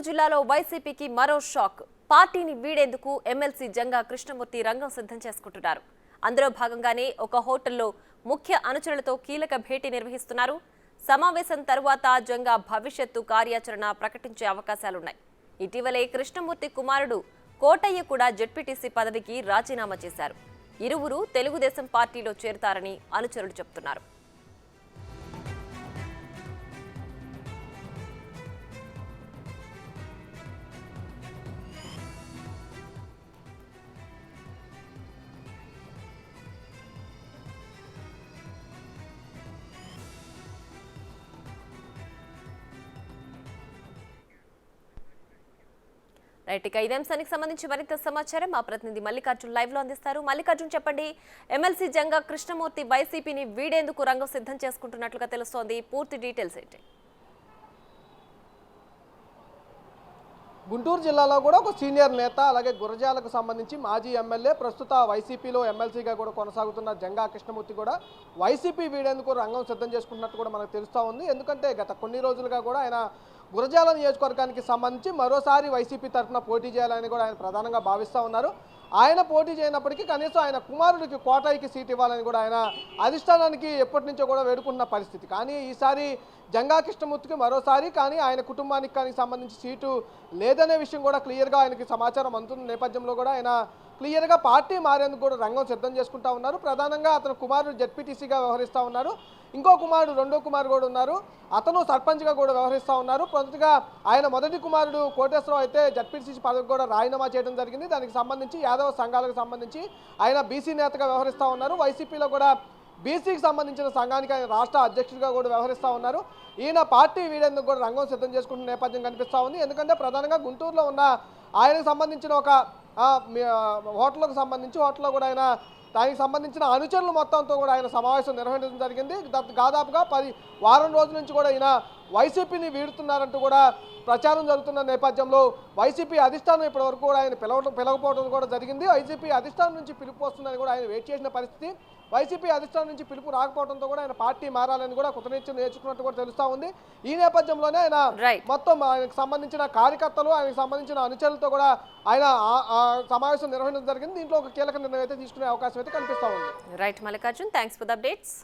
జిల్లాలో వైసీపీకి మరో షాక్. పార్టీని వీడేందుకు ఎమ్మెల్సీ జంగా కృష్ణమూర్తి రంగం సిద్ధం చేసుకుంటున్నారు. అందులో భాగంగానే ఒక హోటల్లో ముఖ్య అనుచరులతో కీలక భేటీ నిర్వహిస్తున్నారు. సమావేశం తరువాత జంగా భవిష్యత్తు కార్యాచరణ ప్రకటించే అవకాశాలున్నాయి. ఇటీవలే కృష్ణమూర్తి కుమారుడు కోటయ్య కూడా జెడ్పీటీసీ పదవికి రాజీనామా చేశారు. ఇరువురు తెలుగుదేశం పార్టీలో చేరతారని అనుచరులు చెబుతున్నారు. రైట్, ఇక ఇదే అంశానికి సంబంధించి మరింత సమాచారం మా ప్రతినిధి మల్లికార్జున్ లైవ్ లో అందిస్తారు. మల్లికార్జున్, చెప్పండి, ఎమ్మెల్సీ జంగా కృష్ణమూర్తి వైసీపీని వీడేందుకు రంగం సిద్ధం చేసుకుంటున్నట్లుగా తెలుస్తోంది. పూర్తి డీటెయిల్స్ ఏంటి? గుంటూరు జిల్లాలో కూడా ఒక సీనియర్ నేత, అలాగే గురజాలకు సంబంధించి మాజీ ఎమ్మెల్యే, ప్రస్తుత వైసీపీలో ఎమ్మెల్సీగా కూడా కొనసాగుతున్న జంగా కృష్ణమూర్తి కూడా వైసీపీ వీడేందుకు రంగం సిద్ధం చేసుకుంటున్నట్టు కూడా మనకు తెలుస్తూ ఉంది. ఎందుకంటే గత కొన్ని రోజులుగా కూడా ఆయన గురజాల నియోజకవర్గానికి సంబంధించి మరోసారి వైసీపీ తరఫున పోటీ చేయాలని కూడా ఆయన ప్రధానంగా భావిస్తూ ఉన్నారు. ఆయన పోటీ చేయనప్పటికీ కనీసం ఆయన కుమారుడికి కోటయ్యకి సీట్ ఇవ్వాలని కూడా ఆయన అధిష్టానానికి ఎప్పటి నుంచో కూడా వేడుకుంటున్న పరిస్థితి. కానీ ఈసారి జంగా కృష్ణమూర్తికి మరోసారి కానీ ఆయన కుటుంబానికి కానీ సంబంధించి సీటు లేదనే విషయం కూడా క్లియర్గా ఆయనకి సమాచారం అందుతున్న నేపథ్యంలో కూడా ఆయన క్లియర్గా పార్టీ మారేందుకు కూడా రంగం సిద్ధం చేసుకుంటా ఉన్నారు. ప్రధానంగా అతను కుమారుడు జెడ్పీటీసీగా వ్యవహరిస్తూ ఉన్నారు. ఇంకో కుమారుడు, రెండో కుమారుడు కూడా ఉన్నారు. అతను సర్పంచ్గా కూడా వ్యవహరిస్తూ ఉన్నారు. మొదటిగా ఆయన మొదటి కుమారుడు కోటేశ్వరరావు అయితే జెడ్పీటీసీ పదవికి కూడా రాజీనామా చేయడం జరిగింది. దానికి సంబంధించి యాదవ సంఘాలకు సంబంధించి ఆయన బీసీ నేతగా వ్యవహరిస్తూ ఉన్నారు. వైసీపీలో కూడా బీసీకి సంబంధించిన సంఘానికి ఆయన రాష్ట్ర అధ్యక్షుడిగా కూడా వ్యవహరిస్తూ ఉన్నారు. ఈయన పార్టీ వీడేందుకు కూడా రంగం సిద్ధం చేసుకుంటున్న నేపథ్యం కనిపిస్తూ ఉంది. ఎందుకంటే ప్రధానంగా గుంటూరులో ఉన్న ఆయనకు సంబంధించిన ఒక హోటల్కు సంబంధించి హోటల్లో కూడా ఆయన దానికి సంబంధించిన అనుచరులు మొత్తంతో కూడా ఆయన సమావేశం నిర్వహించడం జరిగింది. దాదాపుగా వారం రోజుల నుంచి కూడా ఈయన వైసీపీని వీడుతున్నారంటూ కూడా ప్రచారం జరుగుతున్న నేపథ్యంలో వైసీపీ అధిష్టానం ఇప్పటివరకు కూడా ఆయన పిలవకపోవడం కూడా జరిగింది. వైసీపీ అధిష్టానం నుంచి పిలుపు వస్తుందని కూడా ఆయన వెయిట్ చేసిన పరిస్థితి. వైసీపీ అధిష్టానం నుంచి పిలుపు రాకపోవడంతో కూడా ఆయన పార్టీ మారాలని కూడా కృతనిశ్చయం నేర్చుకున్నట్టు కూడా తెలుస్తూ ఉంది. ఈ నేపథ్యంలోనే ఆయన మొత్తం ఆయనకు సంబంధించిన కార్యకర్తలు, ఆయనకు సంబంధించిన అనుచరులతో కూడా ఆయన సమావేశం నిర్వహించడం జరిగింది. దీంట్లో ఒక కీలక నిర్ణయం అయితే తీసుకునే అవకాశం అయితే కనిపిస్తూ ఉంది. Right Mallikarjun, thanks for the updates.